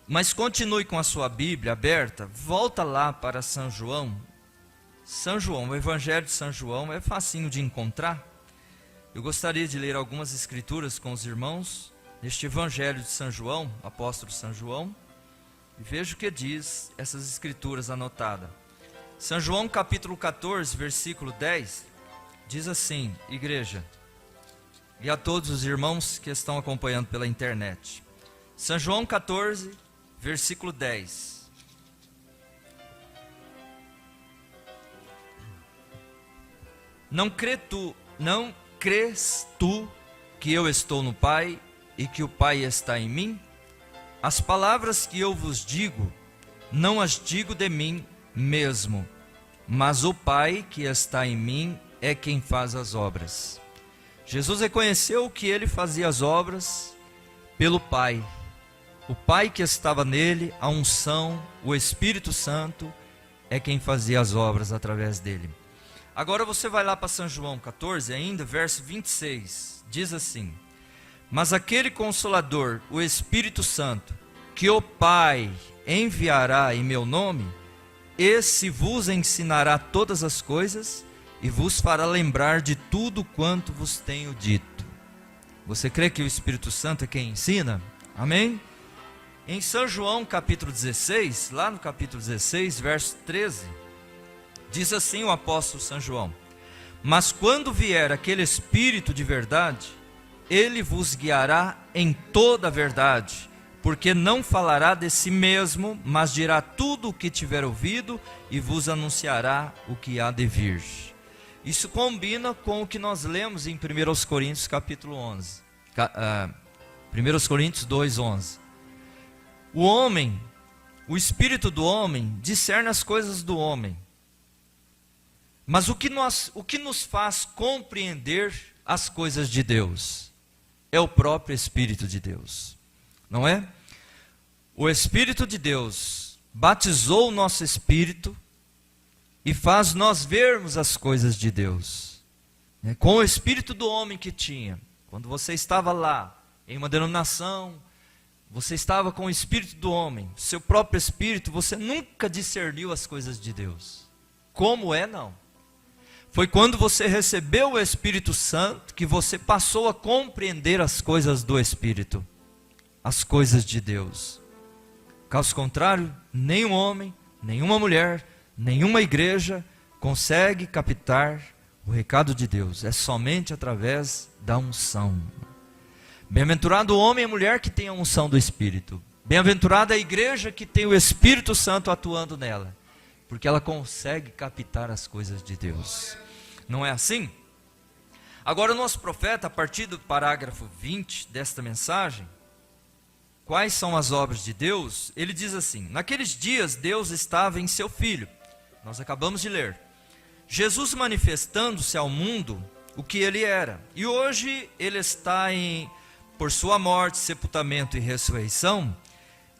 Mas continue com a sua Bíblia aberta, volta lá para São João. São João, o Evangelho de São João é facinho de encontrar. Eu gostaria de ler algumas escrituras com os irmãos, neste Evangelho de São João, apóstolo São João, e veja o que diz essas escrituras anotadas. São João capítulo 14, versículo 10, diz assim, igreja, e a todos os irmãos que estão acompanhando pela internet. São João 14, versículo 10. Não crês tu que eu estou no Pai e que o Pai está em mim? As palavras que eu vos digo, não as digo de mim mesmo, mas o Pai que está em mim é quem faz as obras. Jesus reconheceu que ele fazia as obras pelo Pai. O Pai que estava nele, a unção, o Espírito Santo, é quem fazia as obras através dele. Agora você vai lá para São João 14 ainda, verso 26, diz assim, mas aquele Consolador, o Espírito Santo, que o Pai enviará em meu nome, esse vos ensinará todas as coisas e vos fará lembrar de tudo quanto vos tenho dito. Você crê que o Espírito Santo é quem ensina? Amém? Em São João capítulo 16, lá no capítulo 16, verso 13, diz assim o apóstolo São João, mas quando vier aquele Espírito de verdade, ele vos guiará em toda a verdade, porque não falará de si mesmo, mas dirá tudo o que tiver ouvido e vos anunciará o que há de vir. Isso combina com o que nós lemos em 1 Coríntios capítulo 11, 1 Coríntios 2, 11. O homem, o espírito do homem, discerne as coisas do homem. Mas o que nos faz compreender as coisas de Deus é o próprio Espírito de Deus, não é? O Espírito de Deus batizou o nosso espírito e faz nós vermos as coisas de Deus. Com o espírito do homem que tinha, quando você estava lá, em uma denominação, você estava com o espírito do homem, seu próprio espírito, você nunca discerniu as coisas de Deus. Como é, não? Foi quando você recebeu o Espírito Santo que você passou a compreender as coisas do Espírito, as coisas de Deus. Caso contrário, nenhum homem, nenhuma mulher, nenhuma igreja consegue captar o recado de Deus. É somente através da unção. Bem-aventurado o homem e a mulher que tem a unção do Espírito. Bem-aventurada a igreja que tem o Espírito Santo atuando nela, porque ela consegue captar as coisas de Deus. Não é assim? Agora o nosso profeta, a partir do parágrafo 20 desta mensagem, quais são as obras de Deus? Ele diz assim, naqueles dias Deus estava em seu Filho. Nós acabamos de ler. Jesus manifestando-se ao mundo o que ele era. E hoje ele está por sua morte, sepultamento e ressurreição,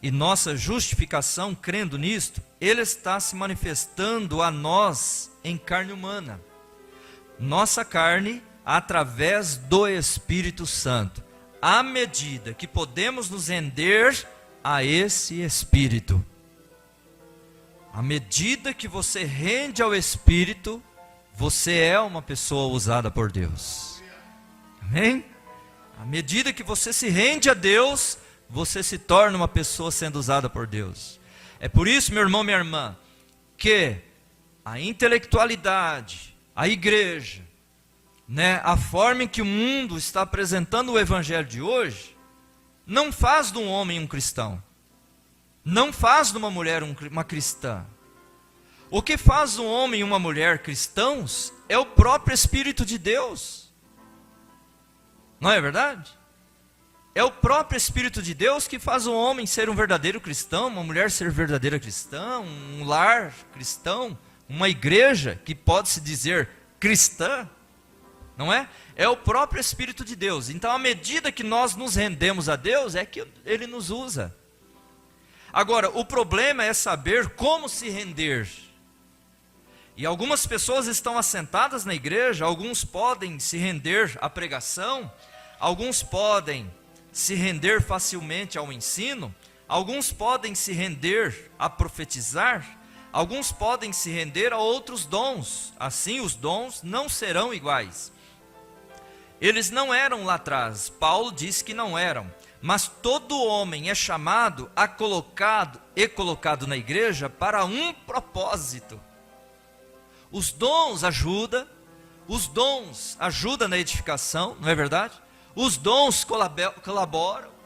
e nossa justificação, crendo nisto, ele está se manifestando a nós em carne humana. Nossa carne através do Espírito Santo, à medida que podemos nos render a esse Espírito. À medida que você rende ao Espírito, você é uma pessoa usada por Deus. Amém? À medida que você se rende a Deus, você se torna uma pessoa sendo usada por Deus. É por isso, meu irmão, minha irmã, que a intelectualidade, a igreja, a forma em que o mundo está apresentando o evangelho de hoje, não faz de um homem um cristão, não faz de uma mulher uma cristã. O que faz um homem e uma mulher cristãos é o próprio Espírito de Deus. Não é verdade? É o próprio Espírito de Deus que faz um homem ser um verdadeiro cristão, uma mulher ser verdadeira cristã, um lar cristão, uma igreja que pode se dizer cristã, não é? É o próprio Espírito de Deus. Então, à medida que nós nos rendemos a Deus, é que Ele nos usa. Agora, o problema é saber como se render. E algumas pessoas estão assentadas na igreja, alguns podem se render à pregação, alguns podem se render facilmente ao ensino, Alguns podem se render a profetizar, alguns podem se render a outros dons. Assim, os dons não serão iguais. Eles não eram lá atrás, Paulo disse que não eram. Mas todo homem é chamado colocado na igreja para um propósito. Os dons ajudam na edificação, não é verdade? Os dons colaboram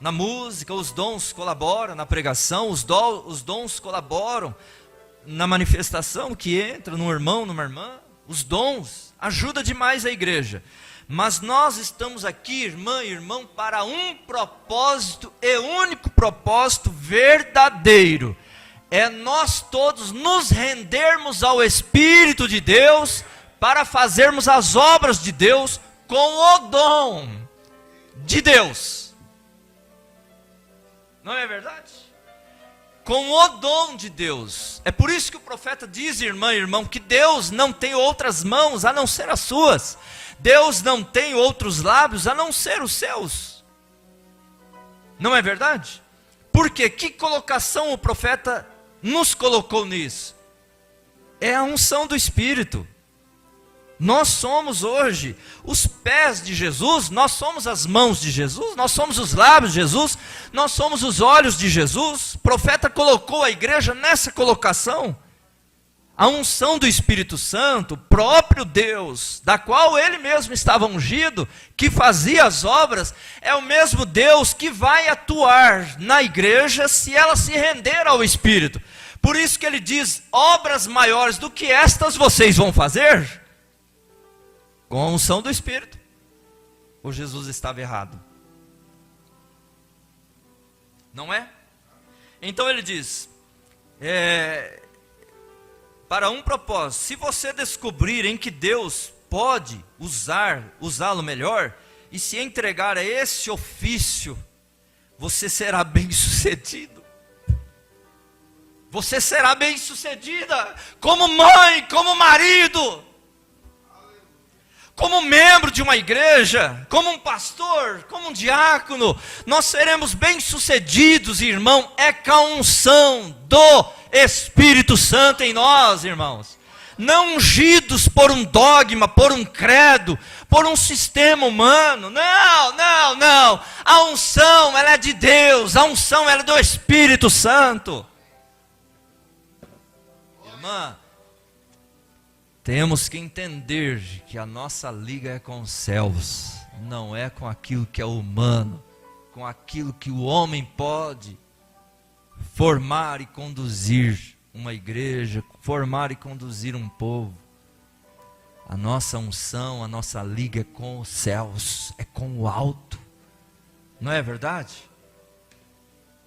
na música, os dons colaboram na pregação, os dons colaboram na manifestação que entra num irmão, numa irmã. Os dons ajudam demais a igreja. Mas nós estamos aqui, irmã e irmão, para um propósito e único propósito verdadeiro. É nós todos nos rendermos ao Espírito de Deus para fazermos as obras de Deus com o dom de Deus. Não é verdade? Com o dom de Deus. É por isso que o profeta diz, irmã e irmão, que Deus não tem outras mãos a não ser as suas. Deus não tem outros lábios a não ser os seus. Não é verdade? Porque que colocação o profeta nos colocou nisso? É a unção do Espírito. Nós somos hoje os pés de Jesus, nós somos as mãos de Jesus, nós somos os lábios de Jesus, nós somos os olhos de Jesus. O profeta colocou a igreja nessa colocação. A unção do Espírito Santo, próprio Deus, da qual ele mesmo estava ungido, que fazia as obras, é o mesmo Deus que vai atuar na igreja se ela se render ao Espírito. Por isso que ele diz, obras maiores do que estas vocês vão fazer, com a unção do Espírito. Ou Jesus estava errado? Não é? Então ele diz, para um propósito. Se você descobrir em que Deus pode usá-lo melhor, e se entregar a esse ofício, você será bem sucedido. Você será bem sucedida, como mãe, como marido, como membro de uma igreja, como um pastor, como um diácono. Nós seremos bem sucedidos, irmão, é com a unção do Espírito Santo em nós, irmãos. Não ungidos por um dogma, por um credo, por um sistema humano. Não. A unção, ela é de Deus. A unção, ela é do Espírito Santo. Irmã, temos que entender que a nossa liga é com os céus. Não é com aquilo que é humano, com aquilo que o homem pode formar e conduzir uma igreja, formar e conduzir um povo. A nossa unção, a nossa liga é com os céus, é com o alto. Não é verdade?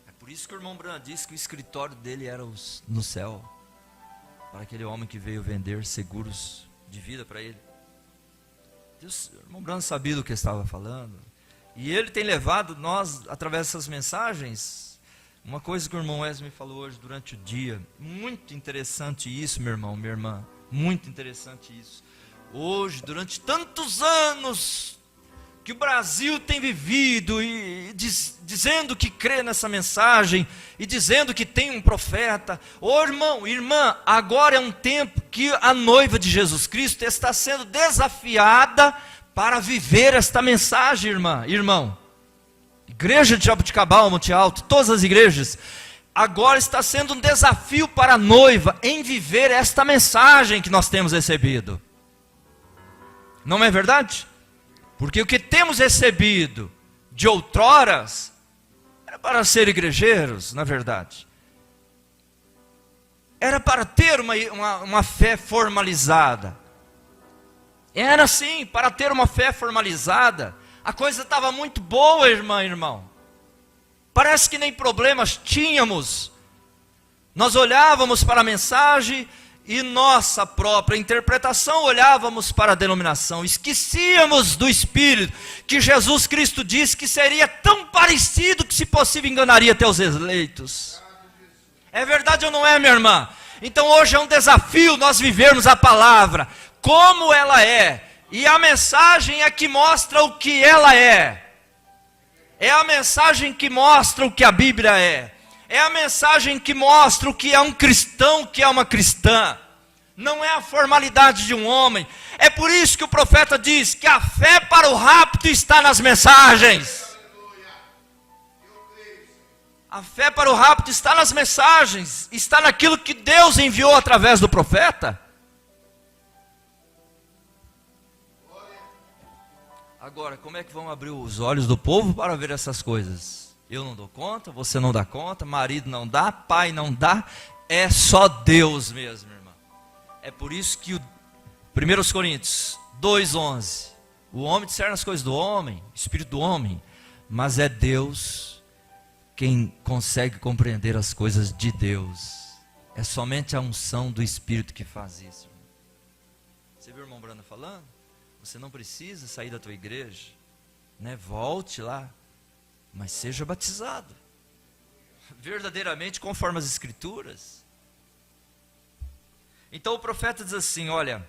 É por isso que o irmão Branham disse que o escritório dele era no céu, para aquele homem que veio vender seguros de vida para ele. Deus, o irmão Branham sabia do que estava falando, e ele tem levado nós, através dessas mensagens, uma coisa que o irmão Wesley me falou hoje durante o dia, muito interessante isso, meu irmão, minha irmã, muito interessante isso. Hoje, durante tantos anos que o Brasil tem vivido, e dizendo que crê nessa mensagem, e dizendo que tem um profeta. Ô irmão, irmã, agora é um tempo que a noiva de Jesus Cristo está sendo desafiada para viver esta mensagem, irmão. Igreja de Jaboticabal, Monte Alto, todas as igrejas, agora está sendo um desafio para a noiva em viver esta mensagem que nós temos recebido. Não é verdade? Porque o que temos recebido de outroras era para ser igrejeiros, na verdade. Era para ter uma fé formalizada. Era assim, para ter uma fé formalizada. A coisa estava muito boa, irmão. Parece que nem problemas tínhamos. Nós olhávamos para a mensagem e nossa própria interpretação, olhávamos para a denominação. Esquecíamos do Espírito, que Jesus Cristo disse que seria tão parecido que, se possível, enganaria até os eleitos. É verdade ou não é, minha irmã? Então hoje é um desafio nós vivermos a palavra como ela é. E a mensagem é que mostra o que ela é. É a mensagem que mostra o que a Bíblia é. É a mensagem que mostra o que é um cristão, o que é uma cristã. Não é a formalidade de um homem. É por isso que o profeta diz que a fé para o rapto está nas mensagens. A fé para o rapto está nas mensagens, está naquilo que Deus enviou através do profeta. Agora, como é que vão abrir os olhos do povo para ver essas coisas? Eu não dou conta, você não dá conta, marido não dá, pai não dá, é só Deus mesmo, irmão. É por isso que 1 Coríntios 2,11, o homem discerne as coisas do homem, espírito do homem, mas é Deus quem consegue compreender as coisas de Deus. É somente a unção do Espírito que faz isso. Você viu o irmão Brando falando? Você não precisa sair da tua igreja, né? Volte lá, mas seja batizado, verdadeiramente conforme as Escrituras. Então o profeta diz assim, olha,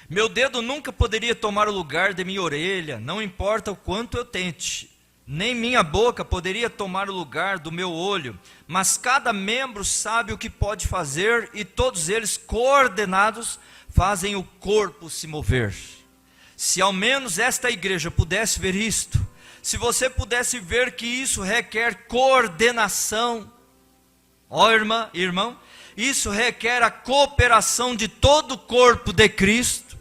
meu dedo nunca poderia tomar o lugar de minha orelha, não importa o quanto eu tente. Nem minha boca poderia tomar o lugar do meu olho, mas cada membro sabe o que pode fazer, e todos eles, coordenados, fazem o corpo se mover. Se ao menos esta igreja pudesse ver isto, se você pudesse ver que isso requer coordenação, ó irmã, irmão, isso requer a cooperação de todo o corpo de Cristo.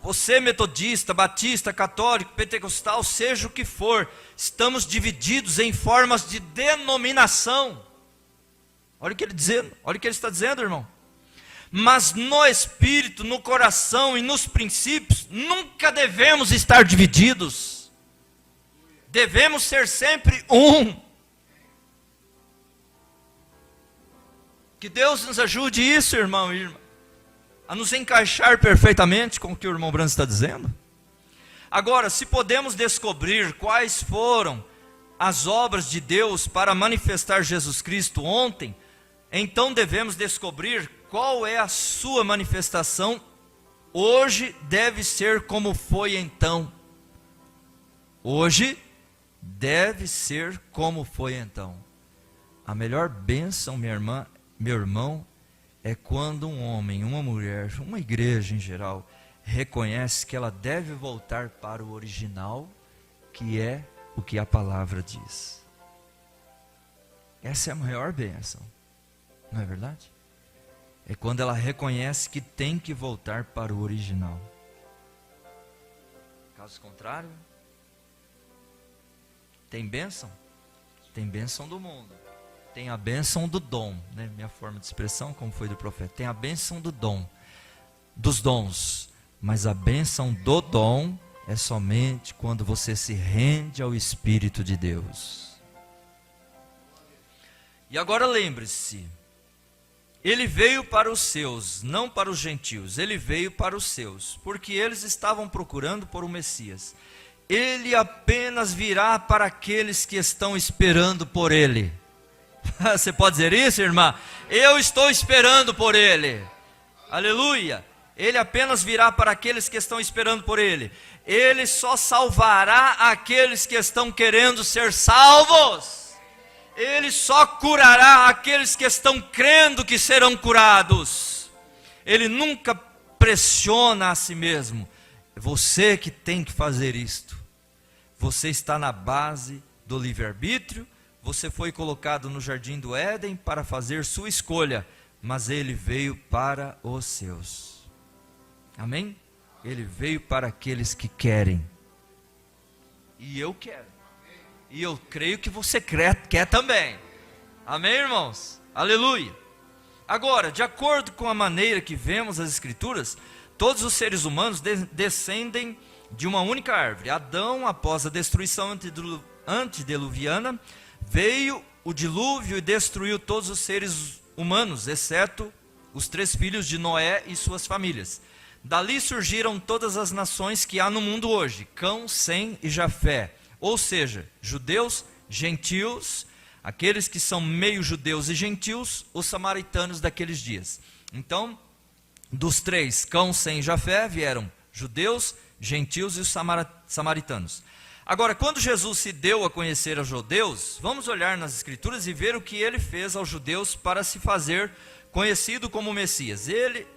Você metodista, batista, católico, pentecostal, seja o que for, estamos divididos em formas de denominação. Olha o que ele dizendo, olha o que ele está dizendo, irmão. Mas no espírito, no coração e nos princípios, nunca devemos estar divididos. Devemos ser sempre um. Que Deus nos ajude isso, irmão e irmã, a nos encaixar perfeitamente com o que o irmão Branco está dizendo. Agora, se podemos descobrir quais foram as obras de Deus para manifestar Jesus Cristo ontem, então devemos descobrir qual é a sua manifestação hoje. Deve ser como foi então. Hoje deve ser como foi então. A melhor bênção, minha irmã, meu irmão, é quando um homem, uma mulher, uma igreja em geral, reconhece que ela deve voltar para o original, que é o que a palavra diz. Essa é a maior bênção, não é verdade? É quando ela reconhece que tem que voltar para o original. Caso contrário, tem bênção? Tem bênção do mundo. Tem a bênção do dom, né? Minha forma de expressão, como foi do profeta. Tem a bênção do dom, dos dons. Mas a bênção do dom é somente quando você se rende ao Espírito de Deus. E agora lembre-se, ele veio para os seus, não para os gentios. Ele veio para os seus, porque eles estavam procurando por um Messias. Ele apenas virá para aqueles que estão esperando por ele. Você pode dizer isso, irmã? Eu estou esperando por ele. Aleluia. Ele apenas virá para aqueles que estão esperando por ele. Ele só salvará aqueles que estão querendo ser salvos. Ele só curará aqueles que estão crendo que serão curados. Ele nunca pressiona a si mesmo. É você que tem que fazer isto. Você está na base do livre-arbítrio. Você foi colocado no jardim do Éden para fazer sua escolha, mas ele veio para os seus. Amém? Ele veio para aqueles que querem. E eu quero. E eu creio que você quer também. Amém, irmãos? Aleluia. Agora, de acordo com a maneira que vemos as Escrituras, todos os seres humanos descendem de uma única árvore. Adão, após a destruição antediluviana, veio o dilúvio e destruiu todos os seres humanos, exceto os 3 filhos de Noé e suas famílias. Dali surgiram todas as nações que há no mundo hoje, Cão, Sem e Jafé, ou seja, judeus, gentios, aqueles que são meio judeus e gentios, os samaritanos daqueles dias. Então, dos 3, Cão, Sem e Jafé, vieram judeus, gentios e os samaritanos. Agora, quando Jesus se deu a conhecer aos judeus, vamos olhar nas Escrituras e ver o que ele fez aos judeus para se fazer conhecido como Messias.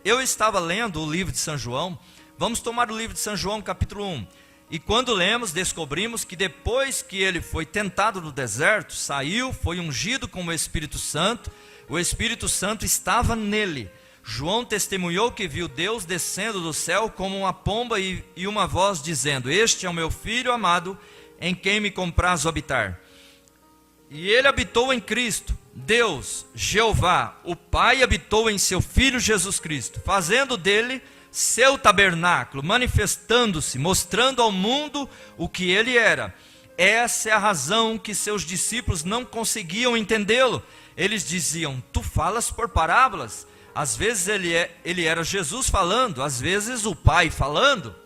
Eu estava lendo o livro de São João. Vamos tomar o livro de São João, capítulo 1. E quando lemos, descobrimos que depois que ele foi tentado no deserto, saiu, foi ungido com o Espírito Santo estava nele. João testemunhou que viu Deus descendo do céu como uma pomba e uma voz dizendo: este é o meu filho amado, em quem me compraz habitar. E ele habitou em Cristo. Deus, Jeová, o Pai, habitou em seu Filho Jesus Cristo, fazendo dele seu tabernáculo, manifestando-se, mostrando ao mundo o que ele era. Essa é a razão que seus discípulos não conseguiam entendê-lo. Eles diziam: tu falas por parábolas. Às vezes ele era Jesus falando, às vezes o Pai falando.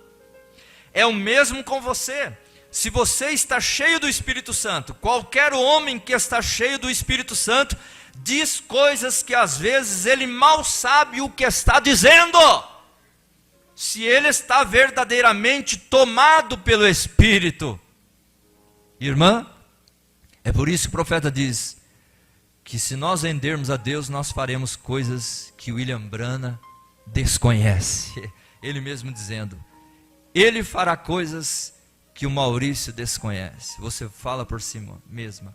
É o mesmo com você. Se você está cheio do Espírito Santo, qualquer homem que está cheio do Espírito Santo diz coisas que às vezes ele mal sabe o que está dizendo. Se ele está verdadeiramente tomado pelo Espírito. Irmã, é por isso que o profeta diz que se nós rendermos a Deus, nós faremos coisas que William Branham desconhece. Ele mesmo dizendo, ele fará coisas que o Maurício desconhece. Você fala por si mesmo.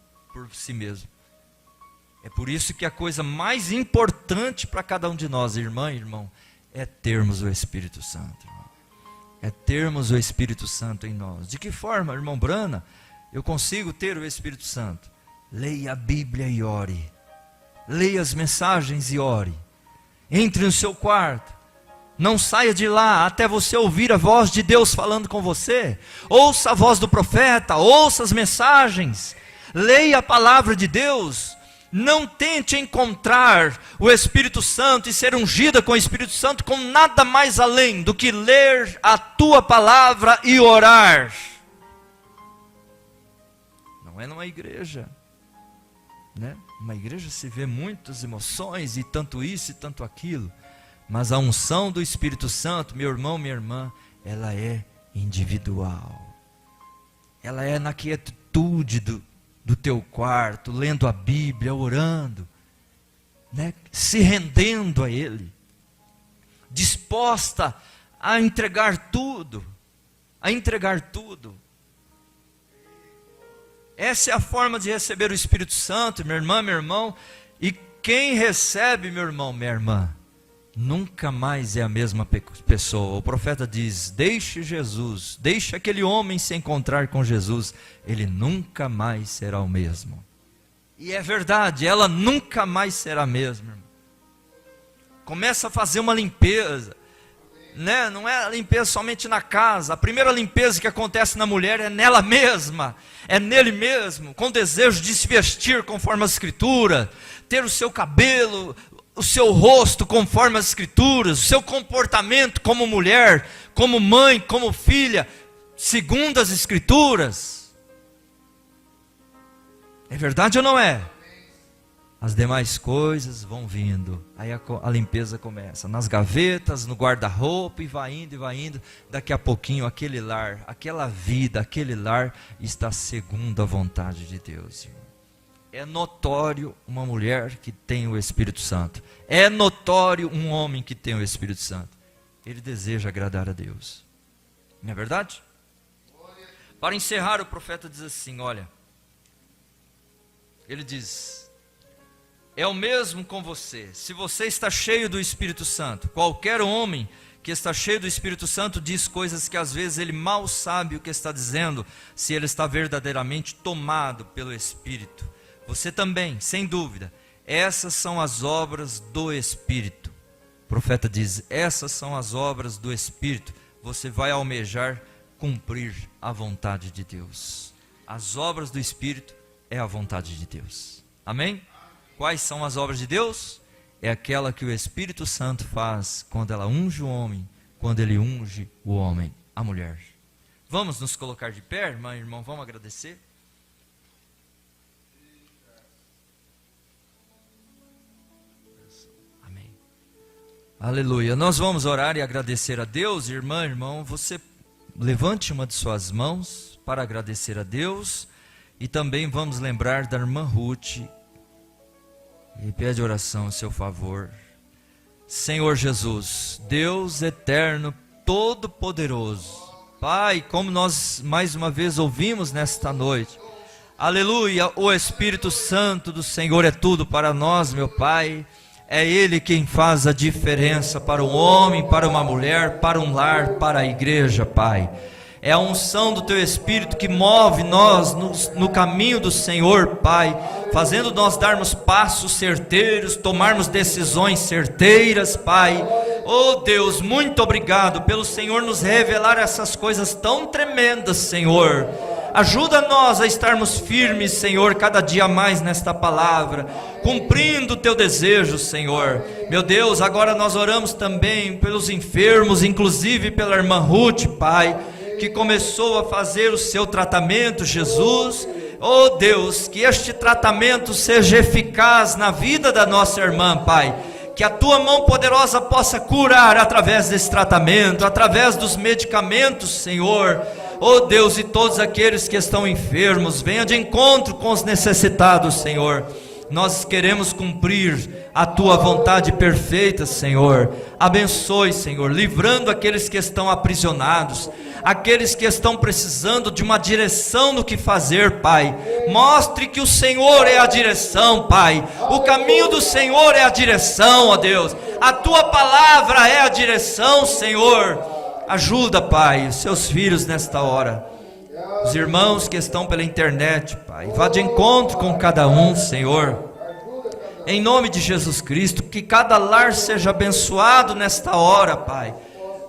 É por isso que a coisa mais importante para cada um de nós, irmã e irmão, é termos o Espírito Santo. Irmão. É termos o Espírito Santo em nós. De que forma, irmão Brana, eu consigo ter o Espírito Santo? Leia a Bíblia e ore. Leia as mensagens e ore. Entre no seu quarto. Não saia de lá até você ouvir a voz de Deus falando com você. Ouça a voz do profeta, ouça as mensagens. Leia a palavra de Deus. Não tente encontrar o Espírito Santo e ser ungida com o Espírito Santo com nada mais além do que ler a tua palavra e orar. Não é numa igreja, né? Uma igreja se vê muitas emoções e tanto isso e tanto aquilo. Mas a unção do Espírito Santo, meu irmão, minha irmã, ela é individual. Ela é na quietude do teu quarto, lendo a Bíblia, orando, né? Se rendendo a Ele, disposta a entregar tudo, Essa é a forma de receber o Espírito Santo, minha irmã, meu irmão. E quem recebe, meu irmão, minha irmã, nunca mais é a mesma pessoa. O profeta diz, deixe aquele homem se encontrar com Jesus, ele nunca mais será o mesmo. E é verdade, ela nunca mais será a mesma. Começa a fazer uma limpeza, né? Não é a limpeza somente na casa. A primeira limpeza que acontece na mulher é nela mesma, é nele mesmo, com desejo de se vestir conforme as Escrituras, ter o seu cabelo, o seu rosto conforme as Escrituras, o seu comportamento como mulher, como mãe, como filha, segundo as Escrituras. É verdade ou não é? As demais coisas vão vindo, aí a limpeza começa, nas gavetas, no guarda-roupa, e vai indo, daqui a pouquinho aquele lar, aquela vida, aquele lar está segundo a vontade de Deus, irmão. É notório uma mulher que tem o Espírito Santo. É notório um homem que tem o Espírito Santo. Ele deseja agradar a Deus. Não é verdade? Para encerrar, o profeta diz assim, olha. Ele diz, é o mesmo com você. Se você está cheio do Espírito Santo, qualquer homem que está cheio do Espírito Santo diz coisas que às vezes ele mal sabe o que está dizendo, se ele está verdadeiramente tomado pelo Espírito. Você também, sem dúvida, essas são as obras do Espírito. O profeta diz, essas são as obras do Espírito. Você vai almejar cumprir a vontade de Deus. As obras do Espírito é a vontade de Deus. Amém? Quais são as obras de Deus? É aquela que o Espírito Santo faz quando ela unge o homem, quando ele unge o homem, a mulher. Vamos nos colocar de pé, irmã e irmão, vamos agradecer? Aleluia, nós vamos orar e agradecer a Deus, irmã, irmão, você levante uma de suas mãos para agradecer a Deus. E também vamos lembrar da irmã Ruth. E pede oração a seu favor. Senhor Jesus, Deus eterno, todo-poderoso, Pai, como nós mais uma vez ouvimos nesta noite, aleluia, o Espírito Santo do Senhor é tudo para nós, meu Pai. É Ele quem faz a diferença para um homem, para uma mulher, para um lar, para a igreja, Pai. É a unção do Teu Espírito que move nós no caminho do Senhor, Pai, fazendo nós darmos passos certeiros, tomarmos decisões certeiras, Pai. Oh Deus, muito obrigado pelo Senhor nos revelar essas coisas tão tremendas, Senhor. Ajuda nós a estarmos firmes, Senhor, cada dia mais nesta palavra, cumprindo o Teu desejo, Senhor. Meu Deus, agora nós oramos também pelos enfermos, inclusive pela irmã Ruth, Pai, que começou a fazer o seu tratamento, Jesus. Oh Deus, que este tratamento seja eficaz na vida da nossa irmã, Pai. Que a Tua mão poderosa possa curar através desse tratamento, através dos medicamentos, Senhor. Oh Deus, e todos aqueles que estão enfermos, venha de encontro com os necessitados, Senhor. Nós queremos cumprir a Tua vontade perfeita, Senhor. Abençoe, Senhor, livrando aqueles que estão aprisionados, aqueles que estão precisando de uma direção no que fazer, Pai. Mostre que o Senhor é a direção, Pai. O caminho do Senhor é a direção, ó Deus. A Tua palavra é a direção, Senhor. Ajuda, Pai, os Seus filhos nesta hora. Os irmãos que estão pela internet, Pai, vá de encontro com cada um, Senhor. Em nome de Jesus Cristo, que cada lar seja abençoado nesta hora, Pai.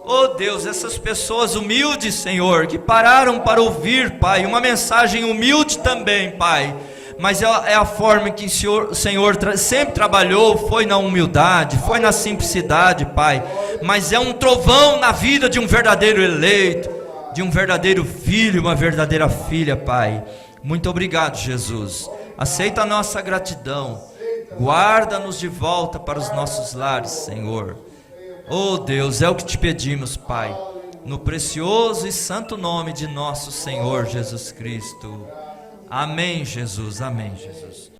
Oh Deus, essas pessoas humildes, Senhor, que pararam para ouvir, Pai, uma mensagem humilde também, Pai. Mas é a forma que o Senhor sempre trabalhou, foi na humildade, foi na simplicidade, Pai. Mas é um trovão na vida de um verdadeiro eleito, de um verdadeiro filho, uma verdadeira filha, Pai. Muito obrigado, Jesus. Aceita a nossa gratidão. Guarda-nos de volta para os nossos lares, Senhor. Oh Deus, é o que te pedimos, Pai, no precioso e santo nome de nosso Senhor Jesus Cristo. Amém, Jesus. Amém, Jesus.